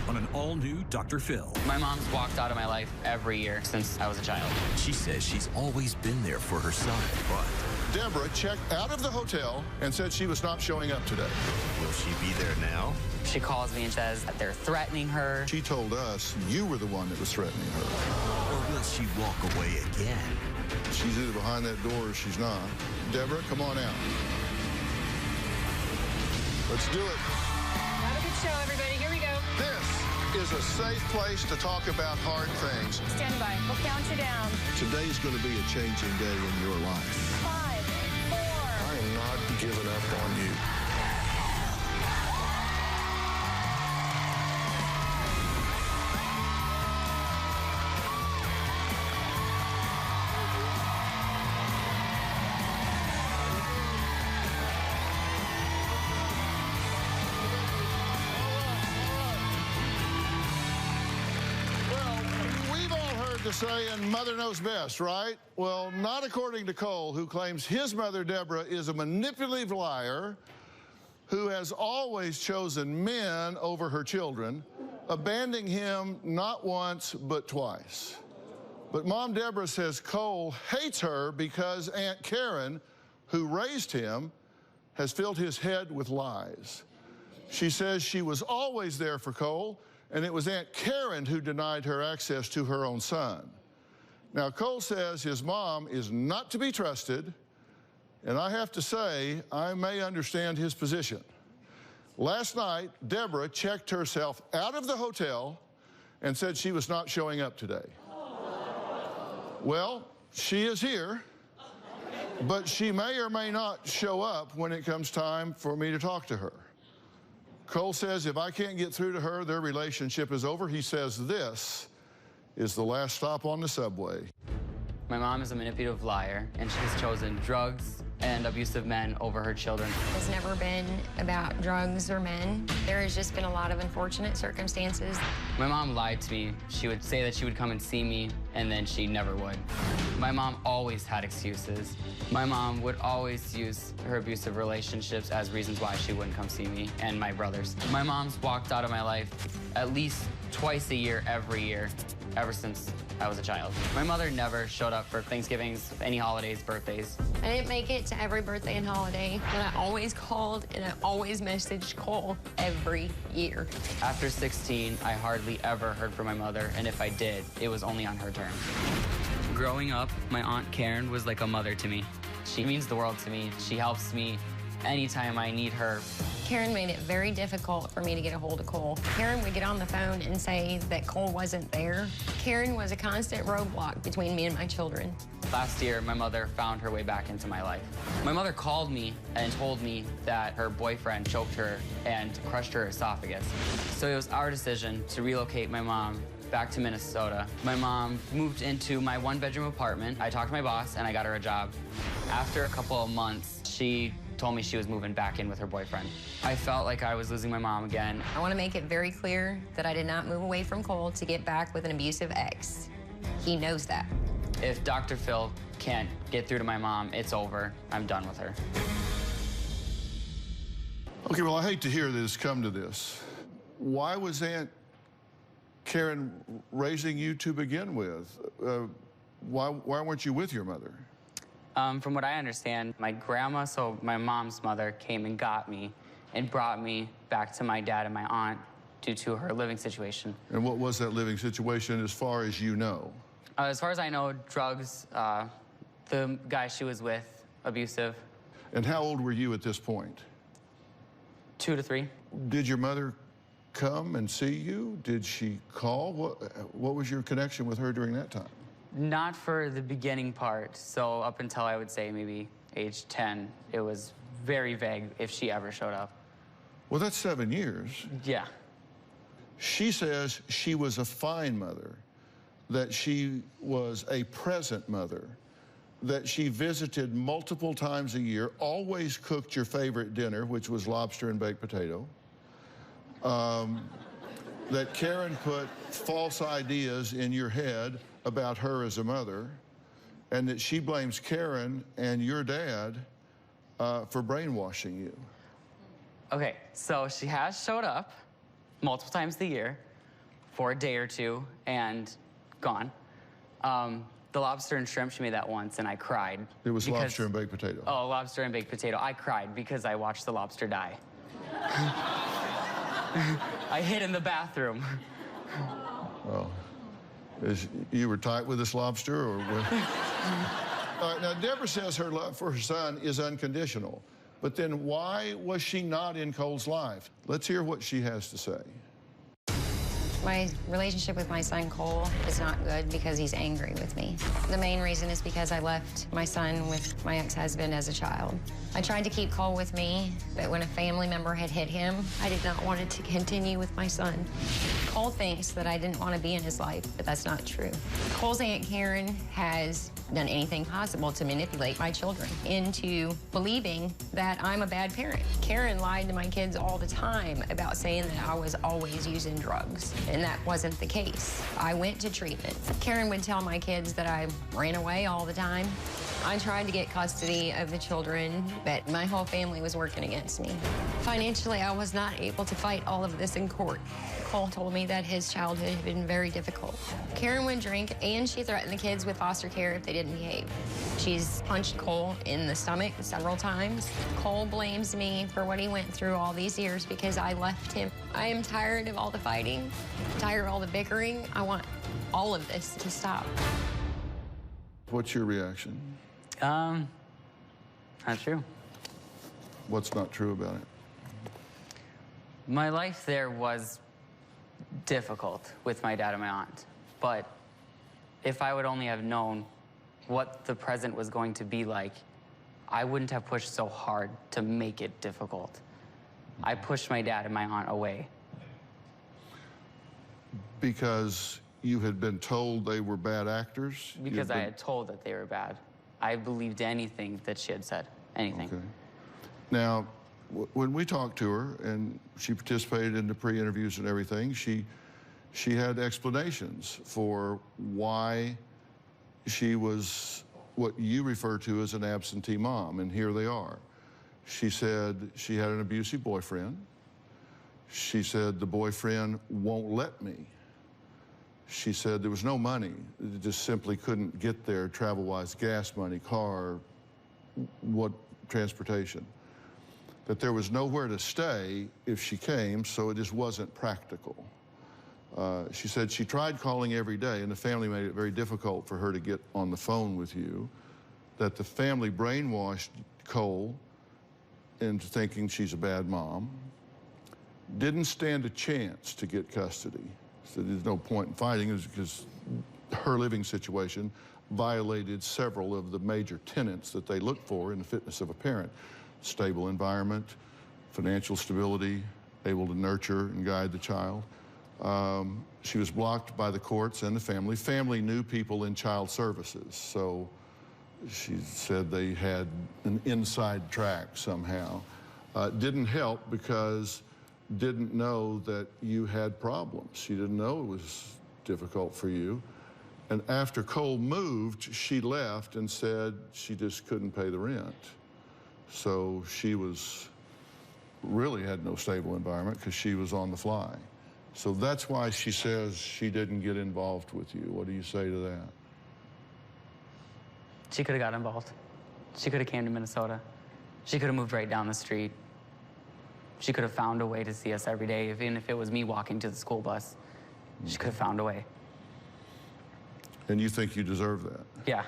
on an all-new Dr. Phil. My mom's walked out of my life every year since I was a child. She says she's always been there for her son, but Deborah checked out of the hotel and said she was not showing up today. will she be there now? She calls me and says that they're threatening her. She told us you were the one that was threatening her. Or will she walk away again? She's either behind that door or she's not. Deborah, come on out. Let's do it. Have a good show, everybody. Here we go. This is a safe place to talk about hard things. Stand by. We'll count you down. Today's going to be a changing day in your life. 5, 4. I am not giving up on you. The saying, mother knows best, right? Well, not according to Cole, who claims his mother, Deborah, is a manipulative liar who has always chosen men over her children, abandoning him not once, but twice. But Mom Deborah says Cole hates her because Aunt Karen, who raised him, has filled his head with lies. She says she was always there for Cole, and it was Aunt Karen who denied her access to her own son. Now, Cole says his mom is not to be trusted, and I have to say, I may understand his position. Last night, Deborah checked herself out of the hotel and said she was not showing up today. Well, she is here, but she may or may not show up when it comes time for me to talk to her. Cole says if I can't get through to her, their relationship is over. He says this is the last stop on the subway. My mom is a manipulative liar, and she's chosen drugs and abusive men over her children. It's never been about drugs or men. There has just been a lot of unfortunate circumstances. My mom lied to me. She would say that she would come and see me, and then she never would. My mom always had excuses. My mom would always use her abusive relationships as reasons why she wouldn't come see me and my brothers. My mom's walked out of my life at least twice a year, every year, ever since I was a child. My mother never showed up for Thanksgivings, any holidays, birthdays. I didn't make it to every birthday and holiday, but I always called and I always messaged Cole every year. After 16, I hardly ever heard from my mother, and if I did, it was only on her terms. Growing up, my Aunt Karen was like a mother to me. She means the world to me. She helps me anytime I need her. Karen made it very difficult for me to get a hold of Cole. Karen would get on the phone and say that Cole wasn't there. Karen was a constant roadblock between me and my children. Last year, my mother found her way back into my life. My mother called me and told me that her boyfriend choked her and crushed her esophagus. So it was our decision to relocate my mom back to Minnesota. My mom moved into my one-bedroom apartment. I talked to my boss and I got her a job. After a couple of months, she told me she was moving back in with her boyfriend. I felt like I was losing my mom again. I want to make it very clear that I did not move away from Cole to get back with an abusive ex. He knows that. If Dr. Phil can't get through to my mom, it's over. I'm done with her. Okay, well, I hate to hear that it's come to this. Why was Aunt Karen raising you to begin with? Why weren't you with your mother? From what I understand, my grandma, so my mom's mother, came and got me and brought me back to my dad and my aunt due to her living situation. And what was that living situation as far as you know? As far as I know, drugs, the guy she was with, abusive. And how old were you at this point? 2 to 3. Did your mother come and see you? Did she call? What was your connection with her during that time? Not for the beginning part. So up until I would say maybe age 10, it was very vague if she ever showed up. Well, that's 7 years. Yeah. She says she was a fine mother, that she was a present mother, that she visited multiple times a year, always cooked your favorite dinner, which was lobster and baked potato, that Karen put false ideas in your head about her as a mother, and that she blames Karen and your dad for brainwashing you. Okay, so she has showed up multiple times a year. for a day or two and gone. The lobster and shrimp, she made that once, and I cried. It was lobster and baked potato. Oh, lobster and baked potato. I cried because I watched the lobster die. I hid in the bathroom. Oh. You were tight with this lobster, or what? All right, now, Deborah says her love for her son is unconditional. But then why was she not in Cole's life? Let's hear what she has to say. My relationship with my son, Cole, is not good because he's angry with me. The main reason is because I left my son with my ex-husband as a child. I tried to keep Cole with me, but when a family member had hit him, I did not want it to continue with my son. Cole thinks that I didn't want to be in his life, but that's not true. Cole's Aunt Karen has done anything possible to manipulate my children into believing that I'm a bad parent. Karen lied to my kids all the time about saying that I was always using drugs, and that wasn't the case. I went to treatment. Karen would tell my kids that I ran away all the time. I tried to get custody of the children, but my whole family was working against me. Financially, I was not able to fight all of this in court. Cole told me that his childhood had been very difficult. Karen would drink, and she threatened the kids with foster care if they didn't behave. She's punched Cole in the stomach several times. Cole blames me for what he went through all these years because I left him. I am tired of all the fighting, tired of all the bickering. I want all of this to stop. What's your reaction? Not true. What's not true about it? My life there was difficult with my dad and my aunt, but if I would only have known what the present was going to be like, I wouldn't have pushed so hard to make it difficult. I pushed my dad and my aunt away. Because you had been told they were bad actors? Because I had told that they were bad. I believed anything that she had said, anything. Okay. Now, when we talked to her and she participated in the pre-interviews and everything, she had explanations for why she was what you refer to as an absentee mom, and here they are. She said she had an abusive boyfriend. She said the boyfriend won't let me. She said there was no money. It just simply couldn't get there travel-wise, gas money, car, what transportation. That there was nowhere to stay if she came, so it just wasn't practical. She said she tried calling every day, and the family made it very difficult for her to get on the phone with you, that the family brainwashed Cole into thinking she's a bad mom, didn't stand a chance to get custody. So there's no point in fighting because her living situation violated several of the major tenets that they look for in the fitness of a parent. Stable environment, financial stability, able to nurture and guide the child. She was blocked by the courts and the family. Family knew people in child services, so she said they had an inside track somehow. Didn't help because didn't know that you had problems. She didn't know it was difficult for you. And after Cole moved, she left and said she just couldn't pay the rent. So she really had no stable environment because she was on the fly. So that's why she says she didn't get involved with you. What do you say to that? She could have got involved. She could have came to Minnesota. She could have moved right down the street. She could have found a way to see us every day, even if it was me walking to the school bus. She could have found a way. And you think you deserve that? Yeah.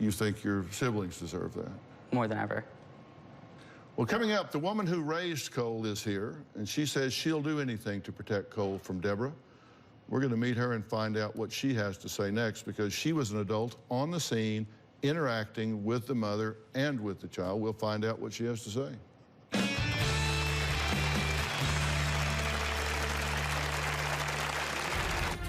You think your siblings deserve that? More than ever. Well, coming up, the woman who raised Cole is here, and she says she'll do anything to protect Cole from Deborah. We're going to meet her and find out what she has to say next, because she was an adult on the scene, interacting with the mother and with the child. We'll find out what she has to say.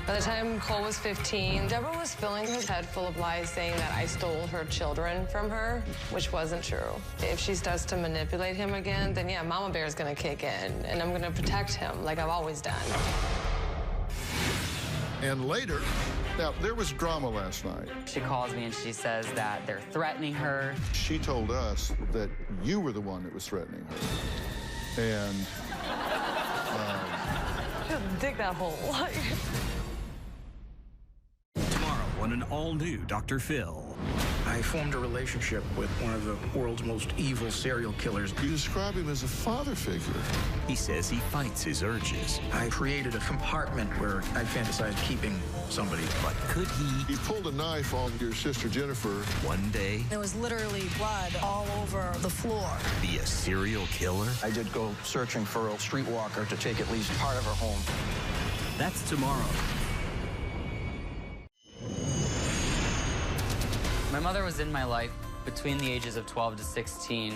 By the time Cole was 15, Deborah was filling his head full of lies saying that I stole her children from her, which wasn't true. If she starts to manipulate him again, then yeah, Mama Bear is gonna kick in, and I'm gonna protect him like I've always done. And later, now there was drama last night. She calls me and she says that they're threatening her. She told us that you were the one that was threatening her. And Just dig that hole. Tomorrow on an all-new Dr. Phil. I formed a relationship with one of the world's most evil serial killers. You describe him as a father figure. He says he fights his urges. I created a compartment where I fantasized keeping somebody. But could he, You pulled a knife on your sister Jennifer. one day, There was literally blood all over the floor. be a serial killer? I did go searching for a streetwalker to take at least part of her home. That's tomorrow. My mother was in my life between the ages of 12 to 16,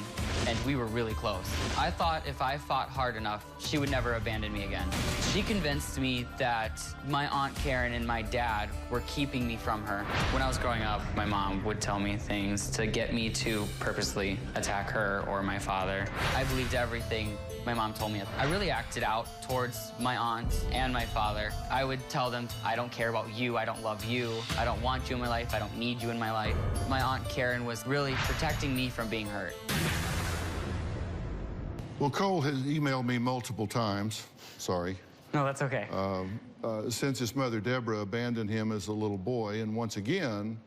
and we were really close. I thought if I fought hard enough, she would never abandon me again. She convinced me that my Aunt Karen and my dad were keeping me from her. When I was growing up, my mom would tell me things to get me to purposely attack her or my father. I believed everything my mom told me. I really acted out towards my aunt and my father. I would tell them, I don't care about you, I don't love you, I don't want you in my life, I don't need you in my life. My Aunt Karen was really protecting me from being hurt. Well, Cole has emailed me multiple times. Sorry. No, that's okay. Since his mother, Deborah, abandoned him as a little boy, and once again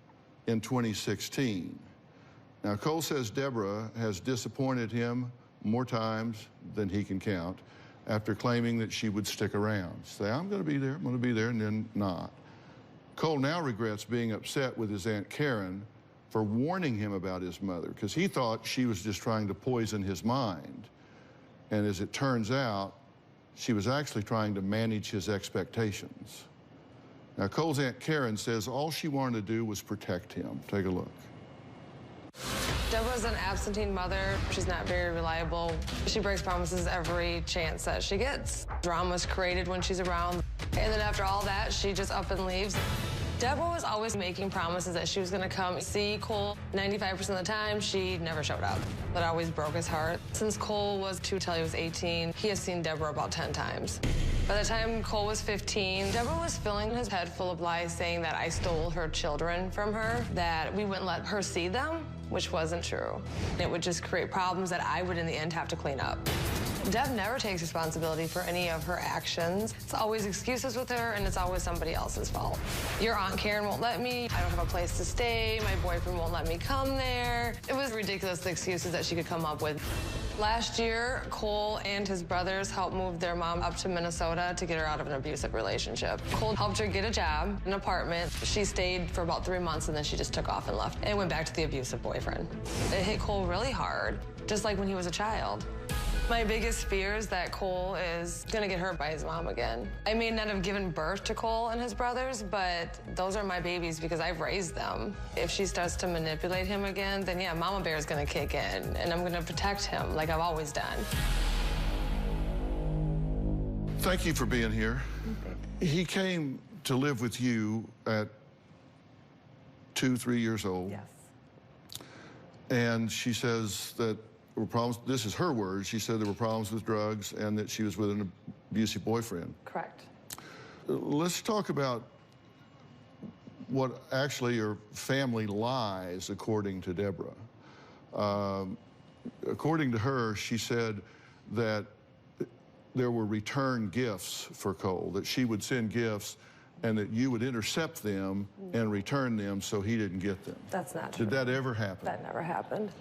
in 2016. Now, Cole says Deborah has disappointed him more times than he can count after claiming that she would stick around. Say, I'm going to be there, I'm going to be there, and then not. Cole now regrets being upset with his Aunt Karen for warning him about his mother, because he thought she was just trying to poison his mind. And as it turns out, she was actually trying to manage his expectations. Now, Cole's Aunt Karen says all she wanted to do was protect him. Take a look. Deborah's an absentee mother. She's not very reliable. She breaks promises every chance that she gets. Drama's created when she's around. And then after all that, she just up and leaves. Deborah was always making promises that she was going to come see Cole. 95% of the time, she never showed up. That always broke his heart. Since Cole was 2 till he was 18, he has seen Deborah about 10 times. By the time Cole was 15, Deborah was filling his head full of lies saying that I stole her children from her, that we wouldn't let her see them, which wasn't true. It would just create problems that I would in the end have to clean up. Deb never takes responsibility for any of her actions. It's always excuses with her, and it's always somebody else's fault. Your Aunt Karen won't let me. I don't have a place to stay. My boyfriend won't let me come there. It was ridiculous, the excuses that she could come up with. Last year, Cole and his brothers helped move their mom up to Minnesota to get her out of an abusive relationship. Cole helped her get a job, an apartment. She stayed for about 3 months, and then she just took off and left and went back to the abusive boyfriend. It hit Cole really hard, just like when he was a child. My biggest fear is that Cole is gonna get hurt by his mom again. I may not have given birth to Cole and his brothers, but those are my babies because I've raised them. If she starts to manipulate him again, then yeah, Mama Bear is gonna kick in, and I'm gonna protect him like I've always done. Thank you for being here. He came to live with you at 2, 3 years old. Yes. And she says that there were problems, this is her words, she said there were problems with drugs and that she was with an abusive boyfriend. Correct. Let's talk about what actually are family lies, according to Deborah. According to her, she said that there were return gifts for Cole, that she would send gifts and that you would intercept them and return them so he didn't get them. That's not true. Did that ever happen? That never happened.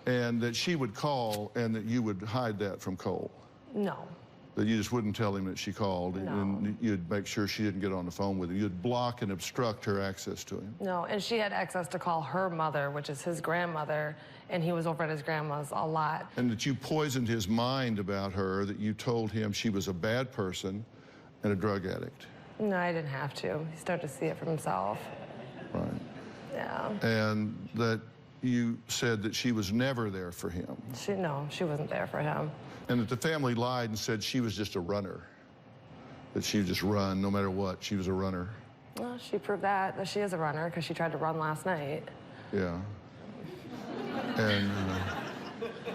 And that she would call and that you would hide that from Cole? No. That you just wouldn't tell him that she called, No. and you'd make sure she didn't get on the phone with him. You'd block and obstruct her access to him. No, and she had access to call her mother, which is his grandmother, and he was over at his grandma's a lot. And that you poisoned his mind about her, that you told him she was a bad person and a drug addict. No, I didn't have to. He started to see it for himself. Right. Yeah. And that you said that she was never there for him. No, she wasn't there for him. And that the family lied and said she was just a runner. That she would just run no matter what. She was a runner. Well, she proved that she is a runner because she tried to run last night. Yeah.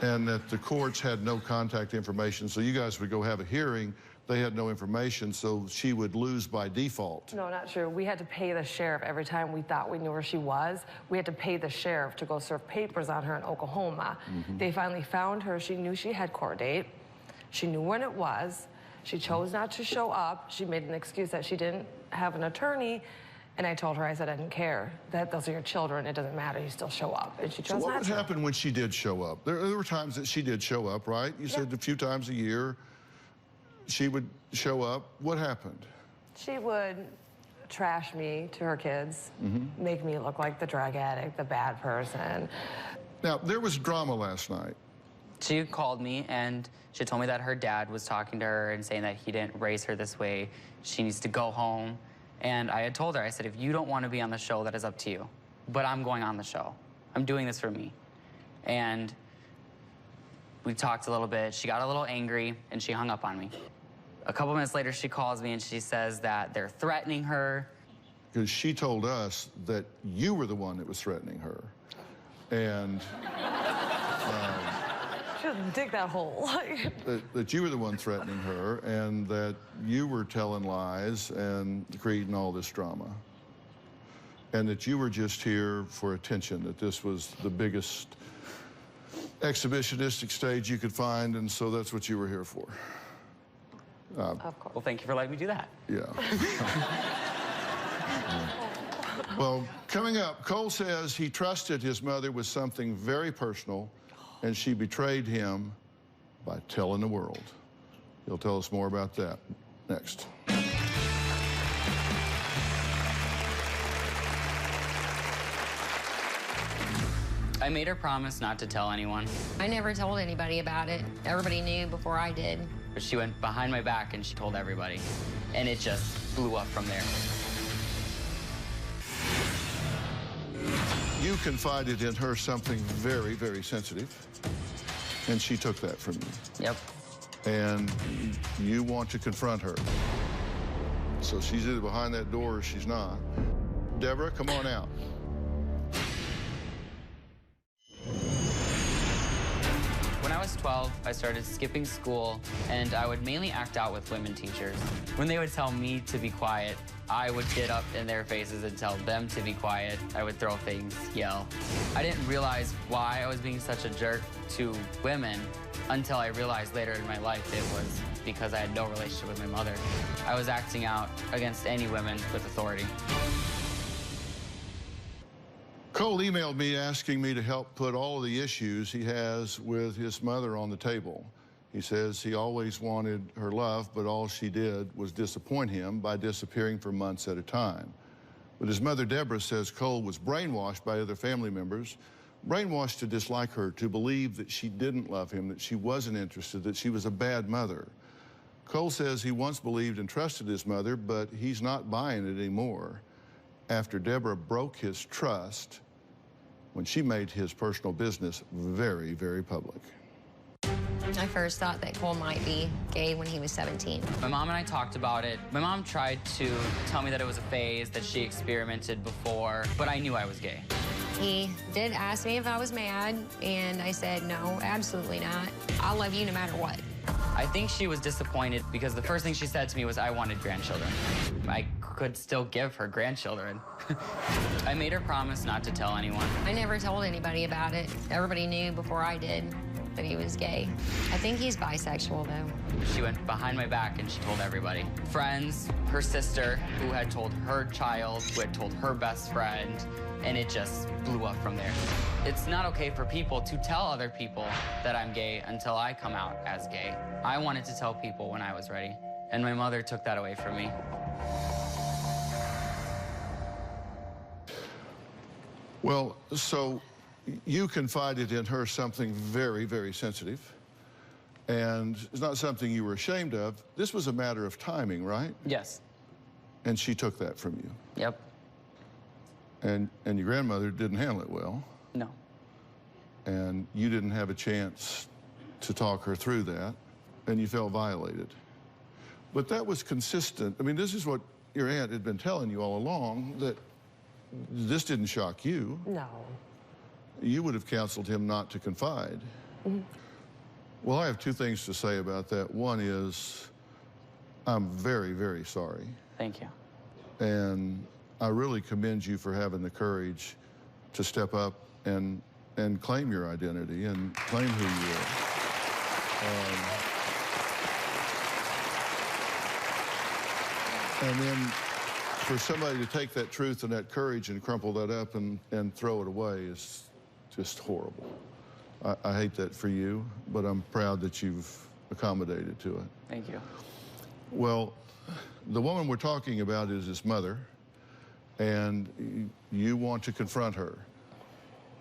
And that the courts had no contact information, so you guys would go have a hearing. They had no information, so she would lose by default. No, not true. We had to pay the sheriff every time we thought we knew where she was. We had to pay the sheriff to go serve papers on her in Oklahoma. They finally found her. She knew she had court date. She knew when it was. She chose not to show up. She made an excuse that she didn't have an attorney. And I told her, I said, I didn't care. Those are your children. It doesn't matter. You still show up. And she chose not to. So what would happen when she did show up? There were times that she did show up, right? You said a few times a year she would show up. What happened? She would trash me to her kids, make me look like the drug addict, the bad person. Now, there was drama last night. She called me and she told me that her dad was talking to her and saying that he didn't raise her this way. She needs to go home. And I had told her, I said, if you don't want to be on the show, that is up to you. But I'm going on the show. I'm doing this for me. And we talked a little bit. She got a little angry and she hung up on me. A couple minutes later, she calls me and she says that they're threatening her. Because she told us that you were the one that was threatening her. And Just dig that hole. that you were the one threatening her and that you were telling lies and creating all this drama. And that you were just here for attention, that this was the biggest exhibitionistic stage you could find, and so that's what you were here for. Of course. Well, thank you for letting me do that. Yeah. Well, coming up, Cole says he trusted his mother with something very personal, and she betrayed him by telling the world. He'll tell us more about that next. I made her promise not to tell anyone, I never told anybody about it. Everybody knew before I did. but she went behind my back and she told everybody. And it just blew up from there. You confided in her something very, very sensitive, and she took that from you. Yep. And you want to confront her. So she's either behind that door or she's not. Deborah, come on out. When I was 12, I started skipping school, and I would mainly act out with women teachers. When they would tell me to be quiet, I would get up in their faces and tell them to be quiet. I would throw things, yell. I didn't realize why I was being such a jerk to women until I realized later in my life it was because I had no relationship with my mother. I was acting out against any women with authority. Cole emailed me asking me to help put all of the issues he has with his mother on the table. He says he always wanted her love, but all she did was disappoint him by disappearing for months at a time. But his mother, Deborah, says Cole was brainwashed by other family members, brainwashed to dislike her, to believe that she didn't love him, that she wasn't interested, that she was a bad mother. Cole says he once believed and trusted his mother, but he's not buying it anymore after Deborah broke his trust when she made his personal business very, very public. I first thought that Cole might be gay when he was 17. My mom and I talked about it. My mom tried to tell me that it was a phase, that she experimented before, but I knew I was gay. He did ask me if I was mad, and I said, no, absolutely not. I'll love you no matter what. I think she was disappointed because the first thing she said to me was I wanted grandchildren. I could still give her grandchildren. I made her promise not to tell anyone. I never told anybody about it. Everybody knew before I did that he was gay. I think he's bisexual, though. She went behind my back and she told everybody. Friends, her sister, who had told her child, who had told her best friend, and it just blew up from there. It's not okay for people to tell other people that I'm gay until I come out as gay. I wanted to tell people when I was ready, and my mother took that away from me. Well, so you confided in her something very, very sensitive, and it's not something you were ashamed of. This was a matter of timing, right? Yes. And she took that from you. Yep. And your grandmother didn't handle it well. No. And you didn't have a chance to talk her through that, and you felt violated. But that was consistent. I mean, this is what your aunt had been telling you all along, that this didn't shock you. No. You would have counseled him not to confide. Mm-hmm. Well, I have two things to say about that. One is, I'm very, very sorry. Thank you. And I really commend you for having the courage to step up and claim your identity and claim who you are. And then for somebody to take that truth and that courage and crumple that up and throw it away is just horrible. I hate that for you, but I'm proud that you've accommodated to it. Thank you. Well, the woman we're talking about is his mother, and you want to confront her.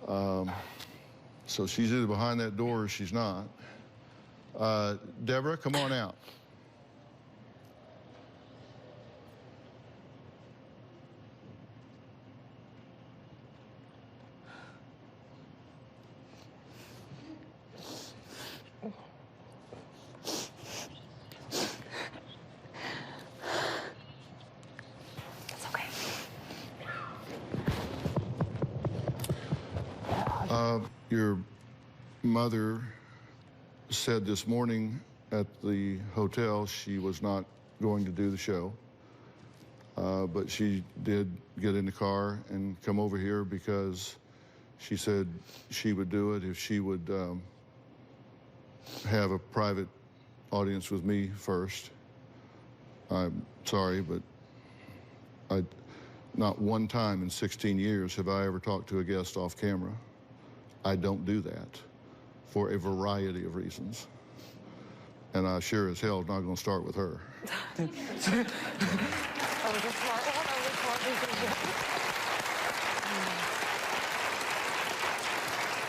So she's either behind that door or she's not. Deborah, come on out. Your mother said this morning at the hotel she was not going to do the show, but she did get in the car and come over here because she said she would do it if she would have a private audience with me first. I'm sorry, but not one time in 16 years have I ever talked to a guest off camera. I don't do that for a variety of reasons. And I sure as hell not going to start with her.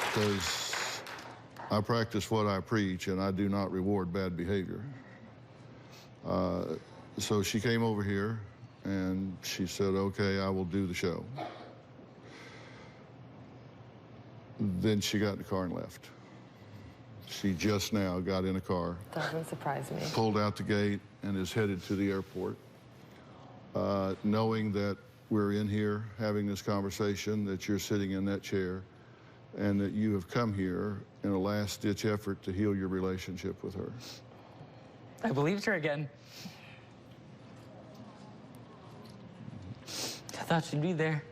Because I practice what I preach, and I do not reward bad behavior. So she came over here, and she said, okay, I will do the show. Then she got in the car and left. She just now got in a car. Doesn't surprise me. Pulled out the gate and is headed to the airport, knowing that we're in here having this conversation, that you're sitting in that chair, and that you have come here in a last-ditch effort to heal your relationship with her. I believed her again. I thought she'd be there.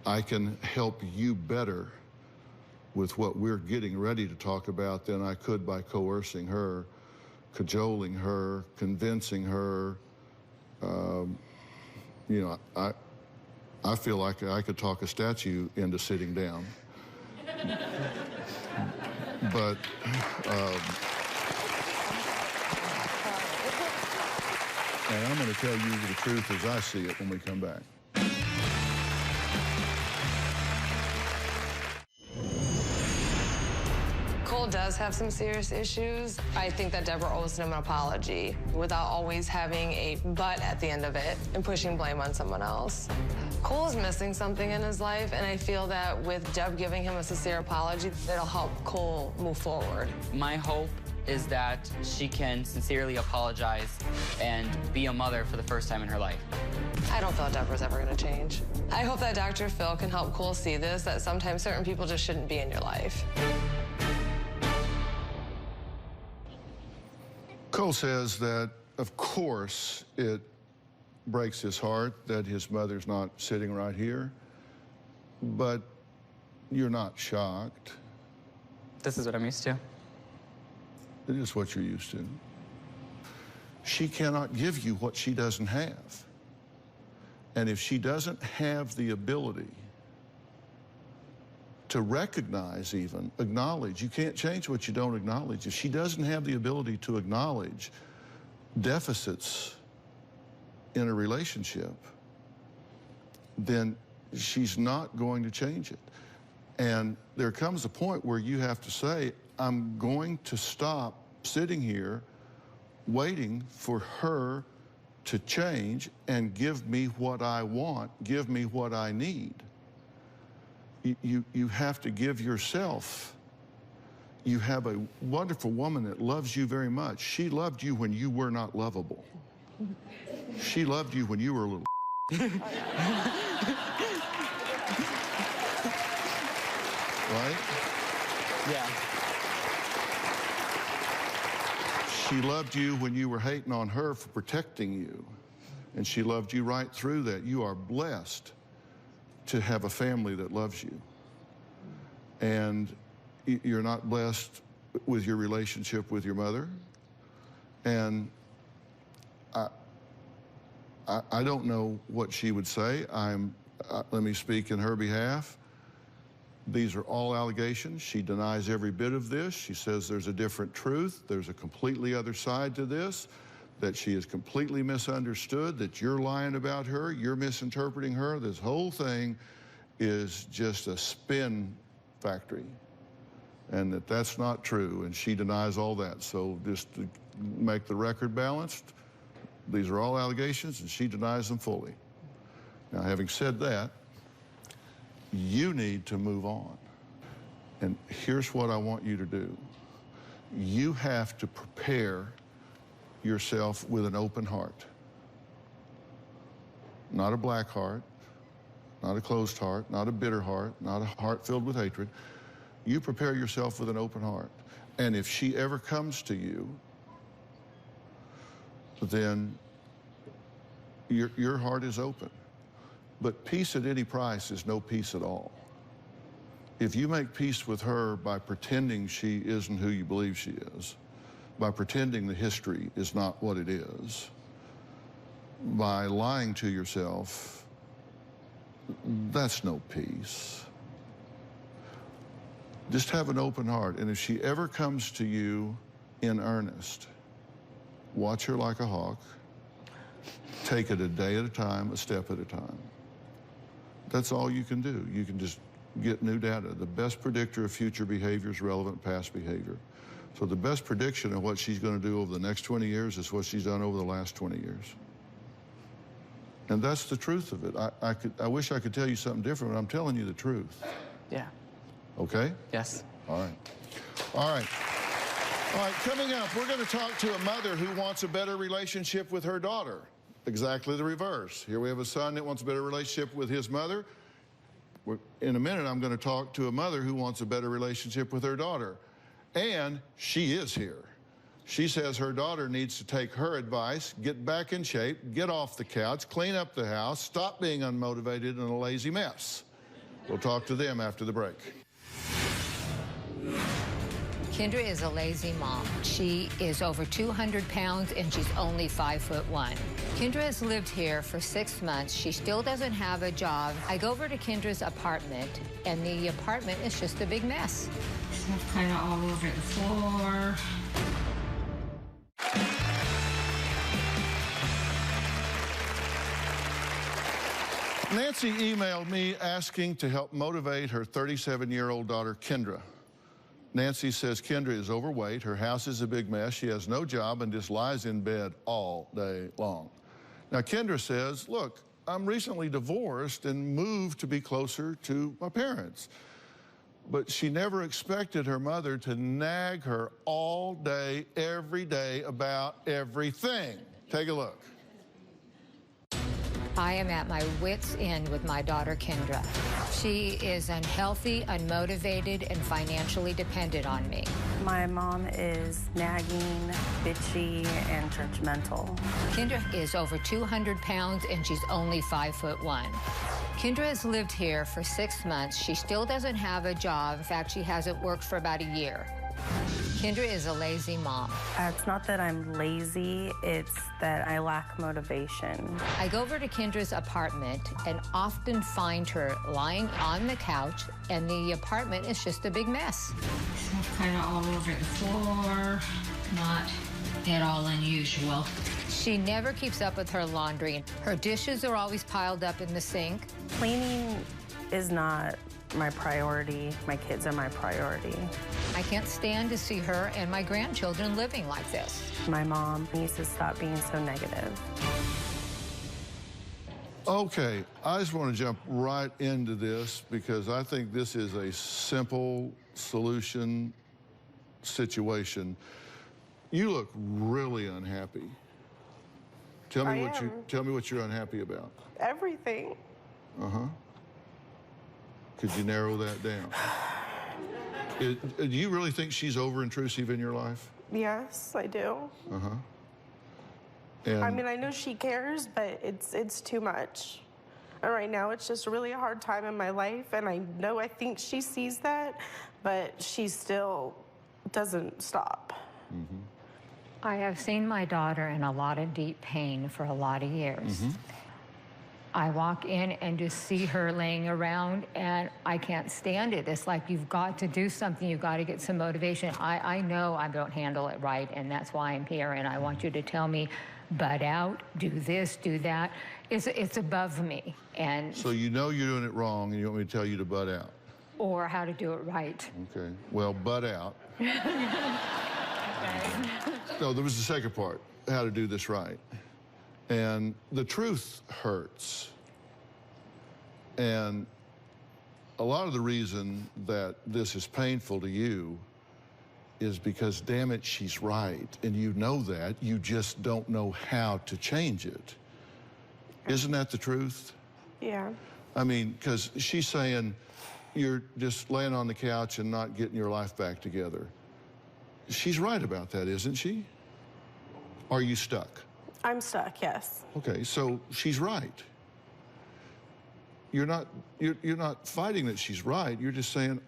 I can help you better with what we're getting ready to talk about than I could by coercing her, cajoling her, convincing her. You know, I feel like I could talk a statue into sitting down. But and I'm going to tell you the truth as I see it when we come back. Cole does have some serious issues. I think that Deborah owes him an apology without always having a but at the end of it and pushing blame on someone else. Cole is missing something in his life, and I feel that with Deb giving him a sincere apology, it'll help Cole move forward. My hope is that she can sincerely apologize and be a mother for the first time in her life. I don't feel Deborah's ever going to change. I hope that Dr. Phil can help Cole see this, that sometimes certain people just shouldn't be in your life. Cole says that, of course, it breaks his heart that his mother's not sitting right here, but you're not shocked. This is what I'm used to. It is what you're used to. She cannot give you what she doesn't have. And if she doesn't have the ability to recognize, even acknowledge, you can't change what you don't acknowledge. If she doesn't have the ability to acknowledge deficits in a relationship, then she's not going to change it. And there comes a point where you have to say, I'm going to stop sitting here waiting for her to change and give me what I want, give me what I need. You have to give yourself. You have a wonderful woman that loves you very much. She loved you when you were not lovable. She loved you when you were a little right? Yeah. She loved you when you were hating on her for protecting you. And she loved you right through that. You are blessed to have a family that loves you. And you're not blessed with your relationship with your mother. And I don't know what she would say. Let me speak in her behalf. These are all allegations. She denies every bit of this. She says there's a different truth. There's a completely other side to this, that she is completely misunderstood, that you're lying about her, you're misinterpreting her. This whole thing is just a spin factory, and that's not true, and she denies all that. So just to make the record balanced, these are all allegations, and she denies them fully. Now, having said that, you need to move on. And here's what I want you to do. You have to prepare yourself with an open heart. Not a black heart, not a closed heart, not a bitter heart, not a heart filled with hatred. You prepare yourself with an open heart. And if she ever comes to you, then your heart is open. But peace at any price is no peace at all. If you make peace with her by pretending she isn't who you believe she is, by pretending the history is not what it is, by lying to yourself, that's no peace. Just have an open heart, and if she ever comes to you in earnest, watch her like a hawk. Take it a day at a time, a step at a time. That's all you can do. You can just get new data. The best predictor of future behavior is relevant past behavior. So the best prediction of what she's going to do over the next 20 years is what she's done over the last 20 years. And that's the truth of it. I wish I could tell you something different, but I'm telling you the truth. Yeah. Okay? Yes. All right. All right. All right, coming up, we're going to talk to a mother who wants a better relationship with her daughter. Exactly the reverse. Here we have a son that wants a better relationship with his mother. In a minute, I'm going to talk to a mother who wants a better relationship with her daughter. And she is here. She says her daughter needs to take her advice, get back in shape, get off the couch, clean up the house, stop being unmotivated and a lazy mess. We'll talk to them after the break. Kendra is a lazy mom. She is over 200 pounds and she's only 5'1". Kendra has lived here for 6 months. She still doesn't have a job. I go over to Kendra's apartment and the apartment is just a big mess. Stuff kind of all over the floor. Nancy emailed me asking to help motivate her 37-year-old daughter, Kendra. Nancy says Kendra is overweight, her house is a big mess, she has no job and just lies in bed all day long. Now, Kendra says, look, I'm recently divorced and moved to be closer to my parents. But she never expected her mother to nag her all day, every day about everything. Take a look. I am at my wit's end with my daughter, Kendra. She is unhealthy, unmotivated, and financially dependent on me. My mom is nagging, bitchy, and judgmental. Kendra is over 200 pounds and she's only 5'1". Kendra has lived here for 6 months. She still doesn't have a job. In fact, she hasn't worked for about a year. Kendra is a lazy mom. It's not that I'm lazy, it's that I lack motivation. I go over to Kendra's apartment and often find her lying on the couch, and the apartment is just a big mess. Stuff kind of all over the floor. Not at all unusual. She never keeps up with her laundry. Her dishes are always piled up in the sink. Cleaning is not my priority. My kids are my priority. I can't stand to see her and my grandchildren living like this. My mom needs to stop being so negative. Okay, I just want to jump right into this because I think this is a simple solution situation. You look really unhappy. Tell me what you're unhappy about. Everything. Uh-huh. Could you narrow that down? Do you really think she's over-intrusive in your life? Yes, I do. Uh-huh. I mean, I know she cares, but it's too much. And right now, it's just really a hard time in my life, and I think she sees that, but she still doesn't stop. Mm-hmm. I have seen my daughter in a lot of deep pain for a lot of years. I walk in and just see her laying around, and I can't stand it. It's like, you've got to do something. You've got to get some motivation. I know I don't handle it right, and that's why I'm here, and I want you to tell me, butt out, do this, do that. It's above me. And so you know you're doing it wrong, and you want me to tell you to butt out? Or how to do it right. Okay. Well, butt out. No, there was the second part, how to do this right. And the truth hurts. And a lot of the reason that this is painful to you is because, damn it, she's right. And you know that, you just don't know how to change it. Isn't that the truth? Yeah. I mean, because she's saying you're just laying on the couch and not getting your life back together. She's right about that, isn't she? Are you stuck? I'm stuck, yes. Okay, so she's right. You're not fighting that she's right. You're just saying,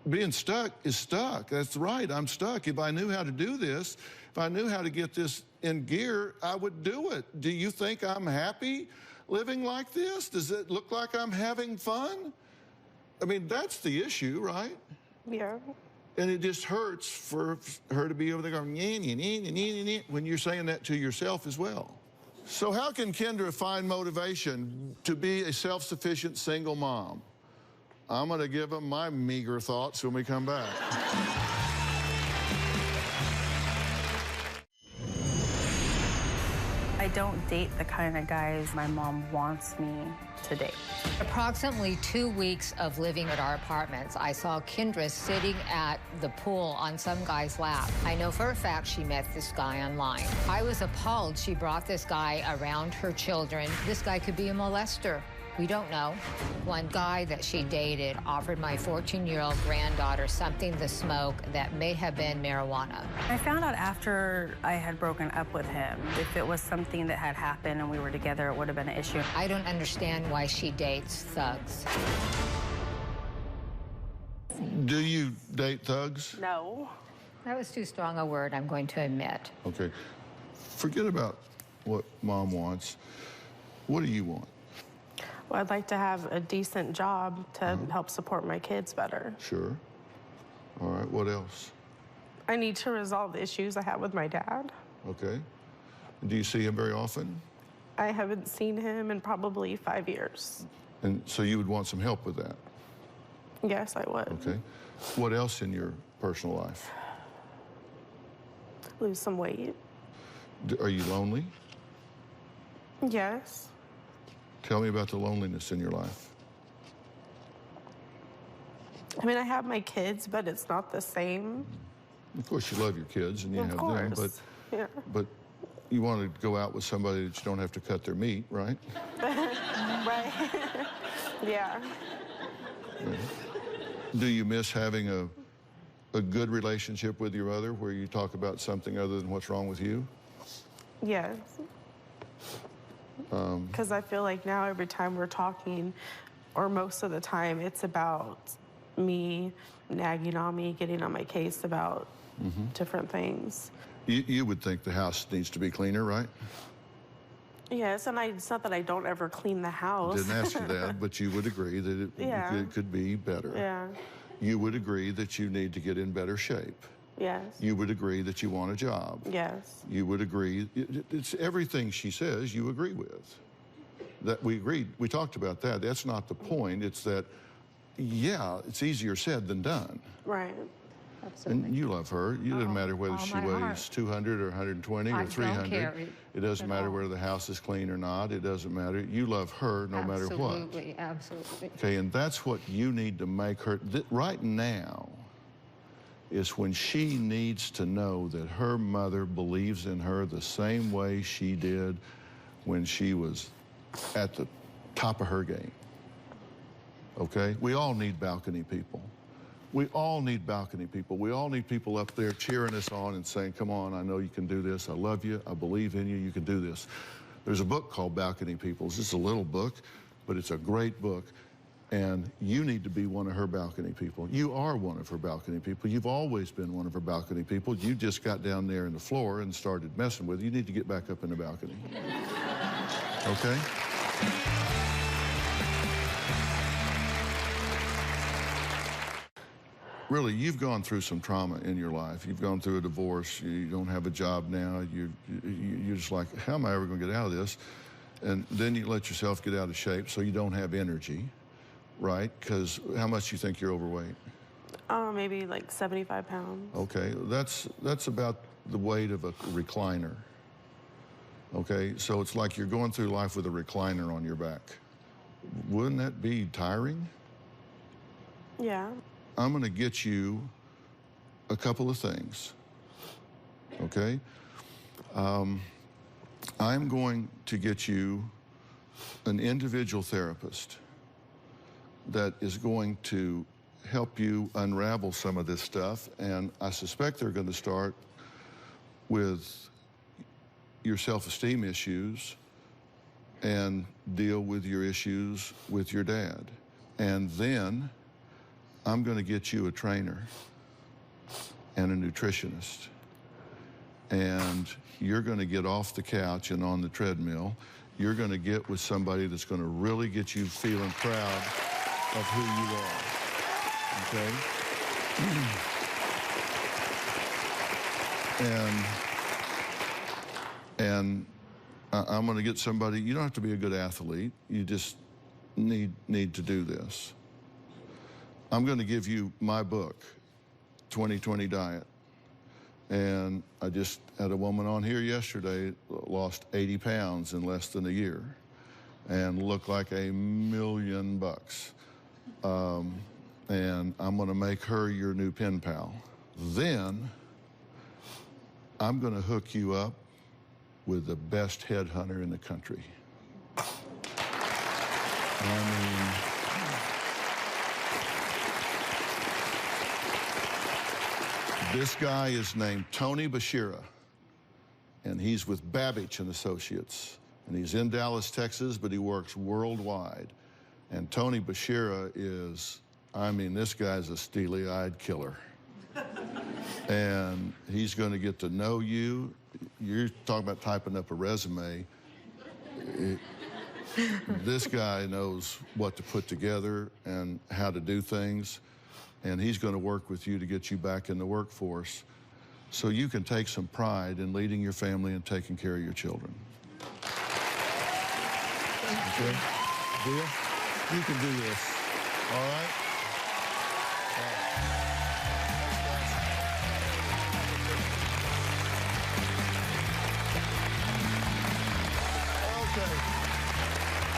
being stuck is stuck. That's right, I'm stuck. If I knew how to do this, if I knew how to get this in gear, I would do it. Do you think I'm happy living like this? Does it look like I'm having fun? I mean, that's the issue, right? Yeah. And it just hurts for her to be over there going, when you're saying that to yourself as well. So how can Kendra find motivation to be a self-sufficient single mom? I'm going to give them my meager thoughts when we come back. I don't date the kind of guys my mom wants me to date. Approximately 2 weeks of living at our apartments, I saw Kendra sitting at the pool on some guy's lap. I know for a fact she met this guy online. I was appalled she brought this guy around her children. This guy could be a molester. We don't know. One guy that she dated offered my 14-year-old granddaughter something to smoke that may have been marijuana. I found out after I had broken up with him. If it was something that had happened and we were together, it would have been an issue. I don't understand why she dates thugs. Do you date thugs? No. That was too strong a word, I'm going to admit. Okay. Forget about what Mom wants. What do you want? Well, I'd like to have a decent job to help support my kids better. Sure. All right, what else? I need to resolve the issues I have with my dad. Okay. Do you see him very often? I haven't seen him in probably 5 years. And so you would want some help with that? Yes, I would. Okay. What else in your personal life? Lose some weight. Are you lonely? Yes. Tell me about the loneliness in your life. I mean, I have my kids, but it's not the same. Of course, you love your kids and you Of have course. them, Yeah. but you want to go out with somebody that you don't have to cut their meat, right? Right. Yeah. Do you miss having a good relationship with your mother where you talk about something other than what's wrong with you? Yes. Because I feel like now every time we're talking, or most of the time, it's about me nagging on me, getting on my case about different things. You would think the house needs to be cleaner, right? Yes, and it's not that I don't ever clean the house. Didn't ask you that, but you would agree that it could be better. Yeah. You would agree that you need to get in better shape. Yes. You would agree that you want a job. Yes. You would agree. It's everything she says you agree with. That we agreed. We talked about that. That's not the point. It's that, yeah, it's easier said than done. Right. Absolutely. And you love her. It doesn't matter whether she weighs 200 or 120 or 300. Don't care it doesn't matter whether the house is clean or not. It doesn't matter. You love her no matter what. Absolutely, absolutely. Okay, and that's what you need to make her. Right now is when she needs to know that her mother believes in her the same way she did when she was at the top of her game. Okay? We all need balcony people. We all need balcony people. We all need people up there cheering us on and saying, come on, I know you can do this. I love you. I believe in you. You can do this. There's a book called Balcony People. It's just a little book, but it's a great book. And you need to be one of her balcony people. You are one of her balcony people. You've always been one of her balcony people. You just got down there in the floor and started messing with it. You need to get back up in the balcony. Okay? Really, you've gone through some trauma in your life. You've gone through a divorce. You don't have a job now. You're just like, how am I ever going to get out of this? And then you let yourself get out of shape so you don't have energy. Right? Because how much do you think you're overweight? Maybe like 75 pounds. Okay, that's about the weight of a recliner. Okay, so it's like you're going through life with a recliner on your back. Wouldn't that be tiring? Yeah. I'm going to get you a couple of things. Okay? I'm going to get you an individual therapist that is going to help you unravel some of this stuff, and I suspect they're going to start with your self-esteem issues and deal with your issues with your dad. And then I'm going to get you a trainer and a nutritionist, and you're going to get off the couch and on the treadmill. You're going to get with somebody that's going to really get you feeling proud of who you are, okay? And I'm going to get somebody. You don't have to be a good athlete. You just need to do this. I'm going to give you my book, 20/20 Diet. And I just had a woman on here yesterday, lost 80 pounds in less than a year and looked like $1 million. And I'm going to make her your new pen pal. Then I'm going to hook you up with the best headhunter in the country. I mean, this guy is named Tony Bashira, and he's with Babbage and Associates, and he's in Dallas, Texas, but he works worldwide. And Tony Bashira is, I mean, this guy's a steely-eyed killer. And he's going to get to know you. You're talking about typing up a resume. This guy knows what to put together and how to do things. And he's going to work with you to get you back in the workforce so you can take some pride in leading your family and taking care of your children. Okay? Deal? You can do this. All right? Okay.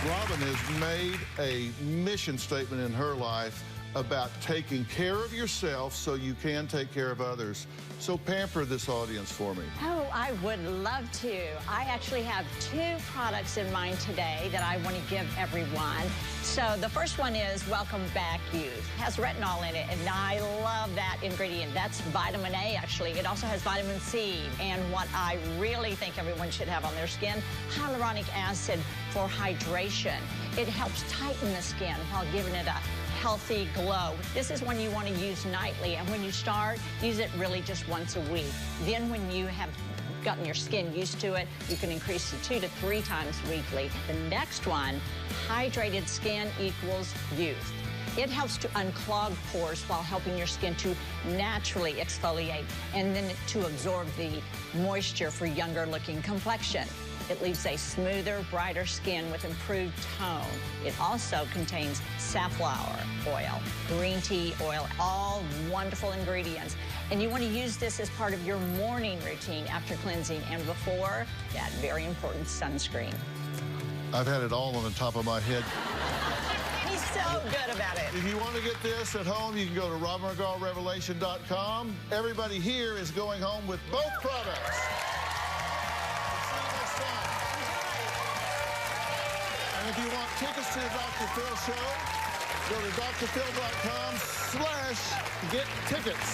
Robin has made a mission statement in her life about taking care of yourself so you can take care of others. So pamper this audience for me. Oh, I would love to. I actually have 2 products in mind today that I want to give everyone. So the first one is Welcome Back Youth. It has retinol in it, and I love that ingredient. That's vitamin A, actually. It also has vitamin C. And what I really think everyone should have on their skin, hyaluronic acid for hydration. It helps tighten the skin while giving it a healthy glow. This is one you want to use nightly, and when you start, use it really just once a week. Then when you have gotten your skin used to it, you can increase to 2 to 3 times weekly. The next one, hydrated skin equals youth. It helps to unclog pores while helping your skin to naturally exfoliate and then to absorb the moisture for younger looking complexion. It leaves a smoother, brighter skin with improved tone. It also contains safflower oil, green tea oil, all wonderful ingredients. And you want to use this as part of your morning routine after cleansing and before that very important sunscreen. I've had it all on the top of my head. He's so good about it. If you want to get this at home, you can go to robinmcgallrevelation.com. Everybody here is going home with both products. And if you want tickets to the Dr. Phil show, go to drphil.com/get tickets.